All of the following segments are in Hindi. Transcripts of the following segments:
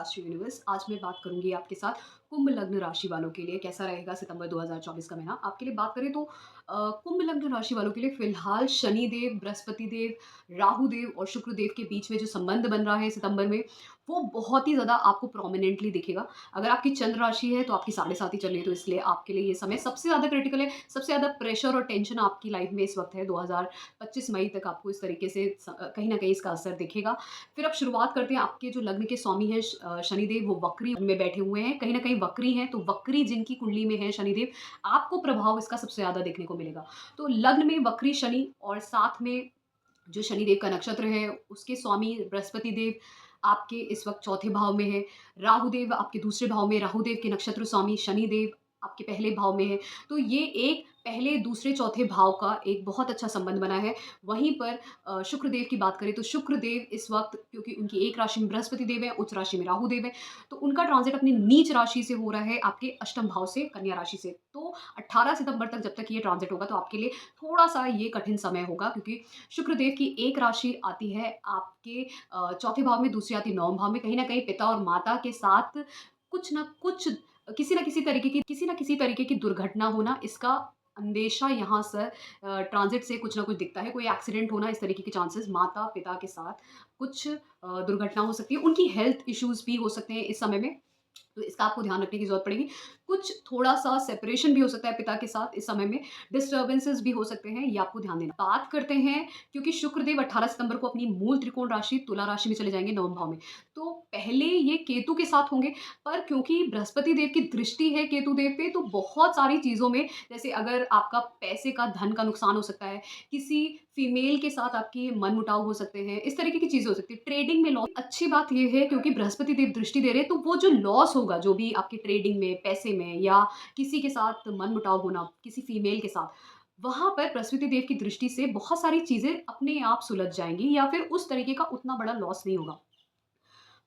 राशि यूनिवर्स। आज मैं बात करूंगी आपके साथ कुंभ लग्न राशि वालों के लिए कैसा रहेगा सितंबर 2024 का महीना आपके लिए। बात करें तो कुंभ लग्न राशि वालों के लिए फिलहाल शनि देव, बृहस्पति देव, राहु देव और शुक्र देव के बीच में जो संबंध बन रहा है सितंबर में, वो बहुत ही ज़्यादा आपको प्रोमिनेंटली दिखेगा। अगर आपकी चंद्र राशि है तो आपकी 7.5 ही चल रही है, तो इसलिए आपके लिए ये समय सबसे ज़्यादा क्रिटिकल है। सबसे ज़्यादा प्रेशर और टेंशन आपकी लाइफ में इस वक्त है। 2025 मई तक आपको इस तरीके से कहीं ना कहीं इसका असर दिखेगा। फिर अब शुरुआत करते हैं। आपके जो लग्न के स्वामी हैं शनिदेव, वो वक्री में बैठे हुए हैं, कहीं ना कहीं वक्री हैं। तो वक्री जिनकी कुंडली में है शनिदेव, आपको प्रभाव इसका सबसे ज़्यादा देखने को मिलेगा। तो लग्न में वक्री शनि और साथ में जो शनिदेव का नक्षत्र है उसके स्वामी बृहस्पति देव आपके इस वक्त चौथे भाव में है। राहु देव आपके दूसरे भाव में, राहु देव के नक्षत्र स्वामी शनिदेव आपके पहले भाव में है। तो ये एक पहले दूसरे चौथे भाव का एक बहुत अच्छा संबंध बना है। वहीं पर शुक्र देव की बात करें तो शुक्र देव इस वक्त, क्योंकि उनकी एक राशि में बृहस्पति देव है, उच्च राशि में राहु देव है, तो उनका ट्रांजिट अपनी नीच राशि से हो रहा है आपके अष्टम भाव से, कन्या राशि से। तो 18 सितंबर तक जब तक ये ट्रांजिट होगा तो आपके लिए थोड़ा सा ये कठिन समय होगा, क्योंकि शुक्रदेव की एक राशि आती है आपके चौथे भाव में, दूसरी आती है नौम भाव में। कहीं ना कहीं पिता और माता के साथ कुछ ना कुछ, किसी ना किसी तरीके की दुर्घटना होना, इसका अंदेशा यहाँ से ट्रांजिट से कुछ ना कुछ दिखता है। कोई एक्सीडेंट होना, इस तरीके के चांसेस माता पिता के साथ कुछ दुर्घटना हो सकती है। उनकी हेल्थ इश्यूज भी हो सकते हैं इस समय में, तो इसका आपको ध्यान रखने की जरूरत पड़ेगी। कुछ थोड़ा सा सेपरेशन भी हो सकता है पिता के साथ इस समय में, डिस्टर्बेंसेस भी हो सकते हैं, ये आपको ध्यान देना। बात करते हैं, क्योंकि शुक्रदेव 18 सितंबर को अपनी मूल त्रिकोण राशि तुला राशि में चले जाएंगे, नवम भाव में। तो पहले ये केतु के साथ होंगे, पर क्योंकि बृहस्पति देव की दृष्टि है केतु देव पे, तो बहुत सारी चीजों में, जैसे अगर आपका पैसे का, धन का नुकसान हो सकता है, किसी फीमेल के साथ आपकी मनमुटाव हो सकते हैं, इस तरीके की चीजें हो सकती है। ट्रेडिंग में लॉस, अच्छी बात यह है क्योंकि बृहस्पति देव दृष्टि दे रहे हैं, तो वो जो लॉस होगा, जो भी आपकी ट्रेडिंग में, पैसे में, या किसी के साथ मनमुटाव होना किसी फीमेल के साथ, वहां पर बृहस्पति देव की दृष्टि से बहुत सारी चीजें अपने आप सुलझ जाएंगी, या फिर उस तरीके का उतना बड़ा लॉस नहीं होगा।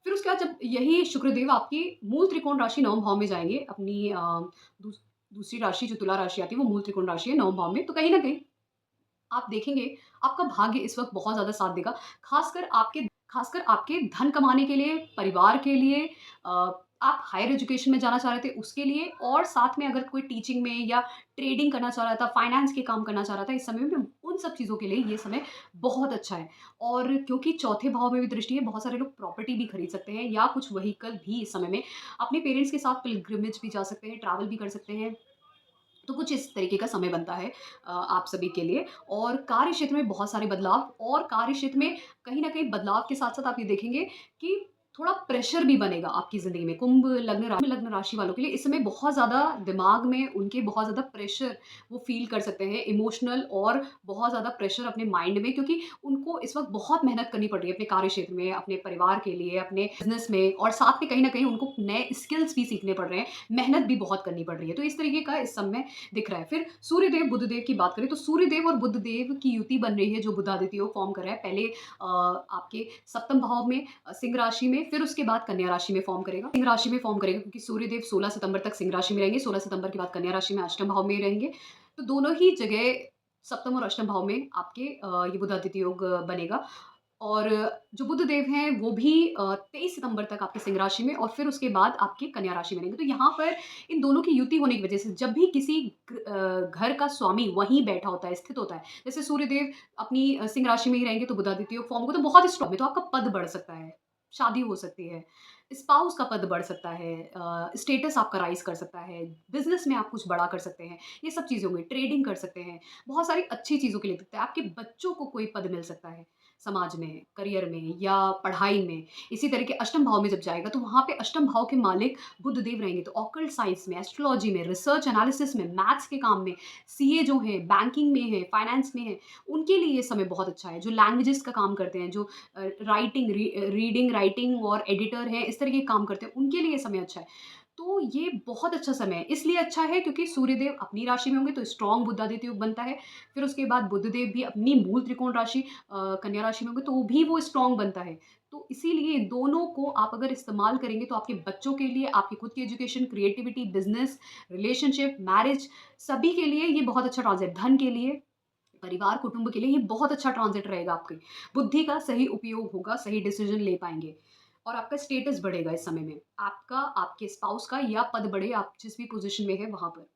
फिर उसके बाद जब यही शुक्रदेव आपकी मूल त्रिकोण राशि नवम भाव में जाएंगे, अपनी दूसरी राशि जो तुला राशि आती है वो मूल त्रिकोण राशि है नवम भाव में, तो कहीं ना कहीं आप देखेंगे आपका भाग्य इस वक्त बहुत ज़्यादा साथ देगा। खासकर आपके धन कमाने के लिए, परिवार के लिए, आप हायर एजुकेशन में जाना चाह रहे थे उसके लिए, और साथ में अगर कोई टीचिंग में या ट्रेडिंग करना चाह रहा था, फाइनेंस के काम करना चाह रहा था, इस समय में उन सब चीज़ों के लिए ये समय बहुत अच्छा है। और क्योंकि चौथे भाव में भी दृष्टि है, बहुत सारे लोग प्रॉपर्टी भी खरीद सकते हैं, या कुछ व्हीकल भी इस समय में अपने पेरेंट्स के साथ पिलग्रिमेज भी जा सकते हैं, ट्रैवल भी कर सकते हैं। तो कुछ इस तरीके का समय बनता है आप सभी के लिए। और कार्य क्षेत्र में बहुत सारे बदलाव, और कार्य क्षेत्र में कहीं न कहीं बदलाव के साथ-साथ आप ये देखेंगे कि थोड़ा प्रेशर भी बनेगा आपकी ज़िंदगी में। कुंभ लग्न राशि वालों के लिए इस समय बहुत ज़्यादा दिमाग में उनके बहुत ज़्यादा प्रेशर वो फ़ील कर सकते हैं, इमोशनल, और बहुत ज़्यादा प्रेशर अपने माइंड में, क्योंकि उनको इस वक़्त बहुत मेहनत करनी पड़ रही है अपने कार्य क्षेत्र में, अपने परिवार के लिए, अपने बिज़नेस में, और साथ में कहीं न कहीं उनको नए स्किल्स भी सीखने पड़ रहे हैं, मेहनत भी बहुत करनी पड़ रही है। तो इस तरीके का इस समय दिख रहा है। फिर सूर्यदेव बुधदेव की बात करें तो सूर्यदेव और बुधदेव की युति बन रही है, जो बुधादित्य योग फॉर्म कर रहा है। पहले आपके सप्तम भाव में सिंह राशि में, फिर उसके बाद कन्या राशि में फॉर्म करेगा। सिंह राशि में फॉर्म करेगा क्योंकि सूर्यदेव 16 सितंबर तक सिंह राशि में रहेंगे, 16 सितंबर के बाद कन्या राशि में अष्टम भाव में रहेंगे। तो दोनों ही जगह सप्तम और अष्टम भाव में आपके ये बुधादित्य योग बनेगा। और जो बुध देव हैं वो भी 23 सितंबर तक आपके सिंह राशि में, और फिर उसके बाद आपके कन्या राशि में रहेंगे। तो यहाँ पर इन दोनों की युति होने की वजह से, जब भी किसी घर का स्वामी वहीं बैठा होता है, स्थित होता है, जैसे सूर्यदेव अपनी सिंह राशि में ही रहेंगे तो बुधादित्य योग फॉर्म होगा, तो बहुत स्ट्रॉन्ग है। तो आपका पद बढ़ सकता है, शादी हो सकती है, स्पाउस का पद बढ़ सकता है, स्टेटस आपका राइज कर सकता है, बिजनेस में आप कुछ बड़ा कर सकते हैं, ये सब चीज़ें होंगी, ट्रेडिंग कर सकते हैं, बहुत सारी अच्छी चीज़ों के लिए दिखता है। आपके बच्चों को कोई पद मिल सकता है समाज में, करियर में, या पढ़ाई में। इसी तरह के अष्टम भाव में जब जाएगा तो वहाँ पे अष्टम भाव के मालिक बुध देव रहेंगे, तो ऑकल्ट साइंस में, एस्ट्रोलॉजी में, रिसर्च एनालिसिस में, मैथ्स के काम में, सीए जो है, बैंकिंग में है, फाइनेंस में है, उनके लिए ये समय बहुत अच्छा है। जो लैंग्वेजेस का काम करते हैं, जो रीडिंग, राइटिंग और एडिटर हैं, इस तरह के काम करते हैं, उनके लिए ये समय अच्छा है। तो ये बहुत अच्छा समय है, इसलिए अच्छा है क्योंकि सूर्यदेव अपनी राशि में होंगे तो स्ट्रॉन्ग बुधादित्य योग बनता है। फिर उसके बाद बुधदेव भी अपनी मूल त्रिकोण राशि कन्या राशि में होंगे तो भी वो स्ट्रॉन्ग बनता है। तो इसीलिए दोनों को आप अगर इस्तेमाल करेंगे तो आपके बच्चों के लिए, आपकी खुद की education, creativity, business, relationship, marriage, सभी के लिए ये बहुत अच्छा ट्रांजिट, धन के लिए, परिवार कुटुंब के लिए ये बहुत अच्छा ट्रांजिट रहेगा। आपकी बुद्धि का सही उपयोग होगा, सही डिसीजन ले पाएंगे। और आपका स्टेटस बढ़ेगा इस समय में। आपका, आपके स्पाउस का या पद बढ़े, आप जिस भी पोज़ीशन में हैं वहाँ पर।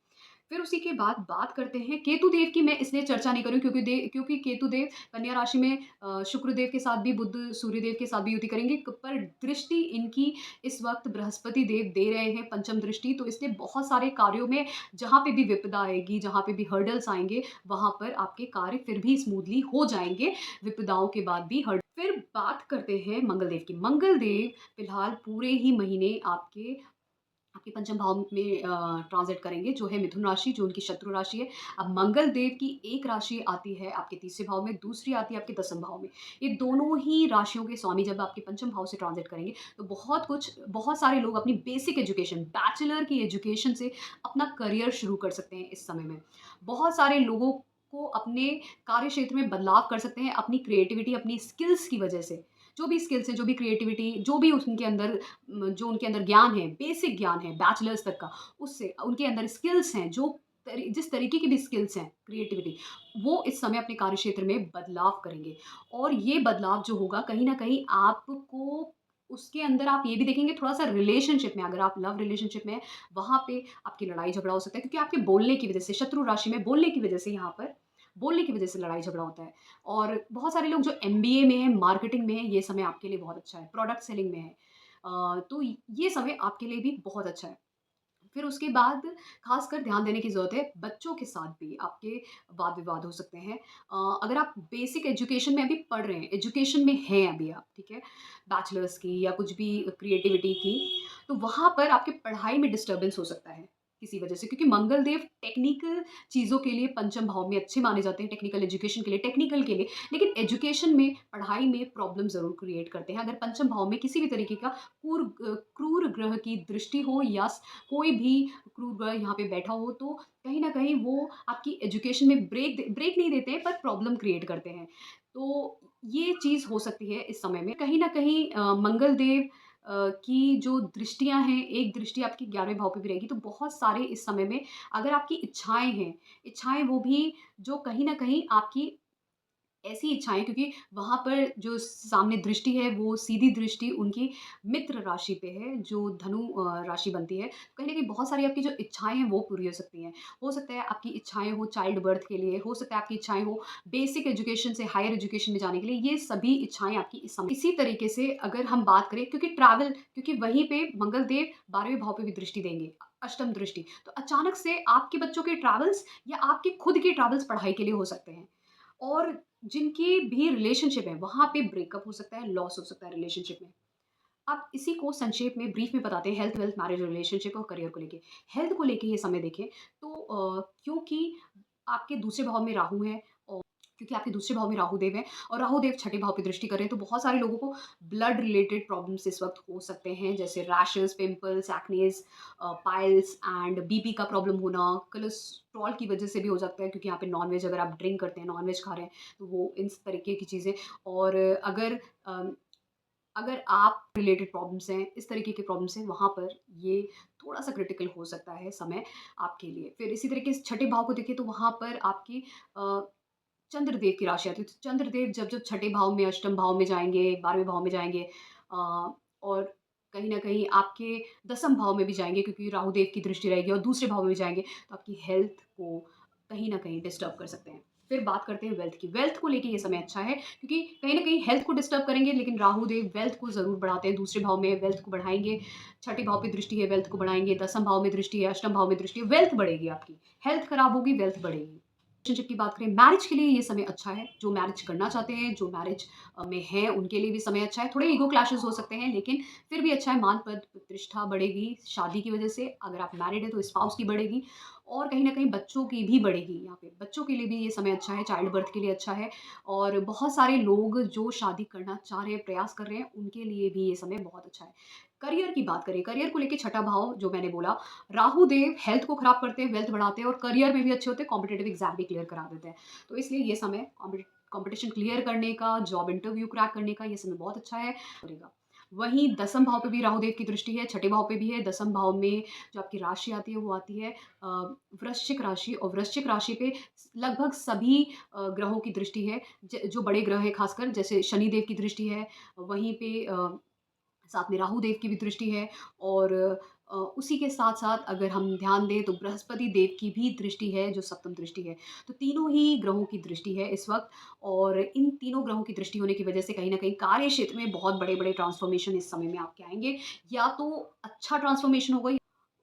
फिर उसी के बाद बात करते हैं केतु देव की। मैं इसलिए चर्चा नहीं करूँ क्योंकि केतु देव कन्या राशि में शुक्र देव के साथ भी, बुध सूर्य देव के साथ भी युति करेंगे, पर दृष्टि इनकी इस वक्त बृहस्पति देव दे रहे हैं, पंचम दृष्टि। तो इसलिए बहुत सारे कार्यों में जहाँ पे भी विपदा आएगी, जहाँ पे भी हर्डल्स आएंगे, वहाँ पर आपके कार्य फिर भी स्मूथली हो जाएंगे, विपदाओं के बाद भी। हर्ड फिर बात करते हैं मंगल देव की। मंगल देव फिलहाल पूरे ही महीने आपके आपके पंचम भाव में ट्रांज़िट करेंगे, जो है मिथुन राशि, जो उनकी शत्रु राशि है। अब मंगल देव की एक राशि आती है आपके तीसरे भाव में, दूसरी आती है आपके दसम भाव में। ये दोनों ही राशियों के स्वामी जब आपके पंचम भाव से ट्रांज़िट करेंगे, तो बहुत सारे लोग अपनी बेसिक एजुकेशन, बैचलर की एजुकेशन से अपना करियर शुरू कर सकते हैं इस समय में। बहुत सारे लोगों को अपने कार्य क्षेत्र में बदलाव कर सकते हैं, अपनी क्रिएटिविटी, अपनी स्किल्स की वजह से। जो भी स्किल्स हैं, जो भी क्रिएटिविटी, जो भी उनके अंदर जो उनके अंदर ज्ञान है, बेसिक ज्ञान है बैचलर्स तक का, उससे उनके अंदर स्किल्स हैं, जिस तरीके की भी स्किल्स हैं, क्रिएटिविटी, वो इस समय अपने कार्यक्षेत्र में बदलाव करेंगे। और ये बदलाव जो होगा, कहीं न कहीं आपको उसके अंदर आप ये भी देखेंगे, थोड़ा-सा रिलेशनशिप में, अगर आप लव रिलेशनशिप में हैं, वहाँ पे आपकी लड़ाई-झगड़ा हो सकता है, क्योंकि आपके बोलने की वज़ह से, शत्रु राशि में बोलने की वज़ह से, यहाँ पर बोलने की वज़ह से लड़ाई-झगड़ा होता है। और बहुत सारे लोग जो एमबीए में हैं, मार्केटिंग में हैं, ये समय आपके लिए बहुत अच्छा है, प्रोडक्ट सेलिंग में है। तो ये समय आपके लिए भी बहुत अच्छा है। फिर उसके बाद ख़ासकर ध्यान देने की ज़रूरत है, बच्चों के साथ भी आपके वाद-विवाद हो सकते हैं। अगर आप बेसिक एजुकेशन में अभी पढ़ रहे हैं, एजुकेशन में हैं अभी आप, ठीक है? बैचलर्स की या कुछ भी क्रिएटिविटी की, तो वहाँ पर आपकी पढ़ाई में डिस्टर्बेंस हो सकता है, किसी वजह से, क्योंकि मंगल देव टेक्निकल चीज़ों के लिए पंचम भाव में अच्छे माने जाते हैं, टेक्निकल एजुकेशन के लिए, टेक्निकल के लिए। लेकिन एजुकेशन में, पढ़ाई में प्रॉब्लम ज़रूर क्रिएट करते हैं। अगर पंचम भाव में किसी भी तरीके का क्रूर ग्रह की दृष्टि हो, या कोई भी क्रूर ग्रह यहाँ पे बैठा हो, तो कहीं न कहीं वो आपकी एजुकेशन में ब्रेक नहीं देते हैं, पर प्रॉब्लम क्रिएट करते हैं। तो ये चीज़ हो सकती है इस समय में। कहीं न कहीं मंगल देव की जो दृष्टियाँ हैं, एक दृष्टि आपकी 11वें भाव पे भी रहेगी, तो बहुत सारे इस समय में, अगर आपकी इच्छाएँ हैं, इच्छाएँ वो भी जो कहीं न कहीं आपकी ऐसी इच्छाएँ, क्योंकि वहाँ पर जो सामने दृष्टि है, वो सीधी दृष्टि उनकी मित्र राशि पे है, जो धनु राशि बनती है। कहीं न कहीं बहुत सारी आपकी जो इच्छाएँ हैं, वो पूरी हो सकती हैं। हो सकता है आपकी इच्छाएँ हो चाइल्ड बर्थ के लिए, हो सकता है आपकी इच्छाएँ हो बेसिक एजुकेशन से हायर एजुकेशन में जाने के लिए, ये सभी इच्छाएँ आपकी इस समय। इसी तरीके से अगर हम बात करें, क्योंकि वहीं पे मंगल देव 12वें भाव पे भी दृष्टि देंगे, अष्टम दृष्टि। तो अचानक से आपके बच्चों के ट्रैवल्स या आपके खुद के ट्रैवल्स पढ़ाई के लिए हो सकते हैं। और जिनकी भी रिलेशनशिप है, वहाँ पे ब्रेकअप हो सकता है, लॉस हो सकता है रिलेशनशिप में। अब इसी को संक्षेप में, ब्रीफ में बताते हैं, हेल्थ, वेल्थ, मैरिज, रिलेशनशिप और करियर को लेके। हेल्थ को लेके ये समय देखें, तो क्योंकि आपके दूसरे भाव में राहु है, और क्योंकि आपके दूसरे भाव में राहु-देव हैं, और राहु-देव छठे भाव पे दृष्टि कर रहे हैं, तो बहुत सारे लोगों को ब्लड रिलेटेड प्रॉब्लम्स इस वक़्त हो सकते हैं, जैसे rashes, pimples, acnes, piles and BP का प्रॉब्लम होना, कोलेस्ट्रॉल की वजह से भी हो सकता है, क्योंकि यहाँ पे नॉन-वेज अगर आप ड्रिंक करते हैं, नॉन-वेज खा रहे हैं, तो वो इस तरीके की चीज़ें। और अगर अ, अगर आप रिलेटेड प्रॉब्लम्स हैं, इस तरीके के प्रॉब्लम्स हैं, वहाँ पर ये थोड़ा-सा क्रिटिकल हो सकता है समय आपके लिए। फिर इसी तरीके से छठे भाव को देखें, तो वहाँ पर आपकी अ, चंद्रदेव की राशि आती है। तो चंद्रदेव जब-जब छठे भाव में, अष्टम भाव में जाएँगे, 12वें भाव में जाएँगे, और कहीं न कहीं आपके दसम भाव में भी जाएँगे, क्योंकि राहु देव की दृष्टि रहेगी, और दूसरे भाव में भी जाएँगे, तो आपकी हेल्थ को कहीं न कहीं डिस्टर्ब कर सकते हैं। फिर बात करते हैं वेल्थ की। वेल्थ को लेके ये समय अच्छा है, क्योंकि कहीं न कहीं हेल्थ को डिस्टर्ब करेंगे, लेकिन राहु देव वेल्थ को ज़रूर बढ़ाते हैं। दूसरे भाव में वेल्थ को बढ़ाएँगे, छठे भाव पे दृष्टि है, वेल्थ को बढ़ाएँगे, दसम भाव में दृष्टि है, अष्टम भाव में दृष्टि है, वेल्थ बढ़ेगी आपकी। हेल्थ खराब होगी, वेल्थ बढ़ेगी। रिलेशनशिप की बात करें, मैरिज के लिए ये समय अच्छा है। जो मैरिज करना चाहते हैं, जो मैरिज में हैं, उनके लिए भी समय अच्छा है। थोड़े ईगो क्लैशेज़ हो सकते हैं, लेकिन फिर भी अच्छा है। मान-पद प्रतिष्ठा बढ़ेगी शादी की वजह से। अगर आप मैरिड हैं, तो स्पाउस की बढ़ेगी, और कहीं न कहीं बच्चों की भी बढ़ेगी यहाँ पे। बच्चों के लिए भी ये समय अच्छा है, चाइल्ड बर्थ के लिए अच्छा है, और बहुत सारे लोग जो शादी करना चाह रहे हैं, प्रयास कर रहे हैं, उनके लिए भी ये समय बहुत अच्छा है। करियर की बात करें, करियर को लेके छठा भाव जो मैंने बोला, राहु देव हेल्थ को खराब करते हैं, वेल्थ बढ़ाते हैं, और करियर में भी अच्छे होते हैं, कॉम्पिटिटिव एग्ज़ाम भी क्लियर करा देते हैं। तो इसलिए ये समय कॉम्पिटिशन क्लियर करने का, जॉब इंटरव्यू क्रैक करने का, ये समय बहुत अच्छा है, करेगा। वहीं दसम भाव पे भी राहु देव की दृष्टि है, छठे भाव पे भी है। दसम भाव में जो आपकी राशि आती है, वो आती है वृश्चिक राशि, और वृश्चिक राशि पे लगभग सभी ग्रहों की दृष्टि है। जो बड़े ग्रह हैं, खासकर जैसे शनि देव की दृष्टि है, वहीं पे साथ में राहु देव की भी दृष्टि है और उसी के साथ-साथ अगर हम ध्यान दें तो बृहस्पति देव की भी दृष्टि है जो सप्तम दृष्टि है। तो तीनों ही ग्रहों की दृष्टि है इस वक़्त और इन तीनों ग्रहों की दृष्टि होने की वज़ह से कहीं न कहीं कार्य क्षेत्र में बहुत बड़े-बड़े ट्रांसफ़ॉर्मेशन इस समय में आपके आएँगे। या तो अच्छा ट्रांसफ़ॉर्मेशन होगा,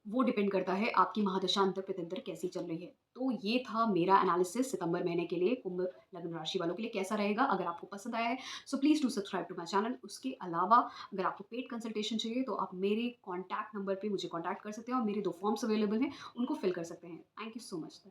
वो डिपेंड करता है आपकी महादशा अंतर-प्रत्यंतर कैसी चल रही है। तो ये था मेरा एनालिसिस सितंबर महीने के लिए कुंभ लग्न राशि वालों के लिए कैसा रहेगा। अगर आपको पसंद आया है so please do subscribe to my channel. उसके अलावा अगर आपको पेड कंसल्टेशन चाहिए तो आप मेरे कॉन्टैक्ट नंबर पे मुझे कॉन्टैक्ट कर सकते हैं और मेरे 2 फॉर्म्स अवेलेबल हैं, उनको फिल कर सकते हैं। Thank you so much.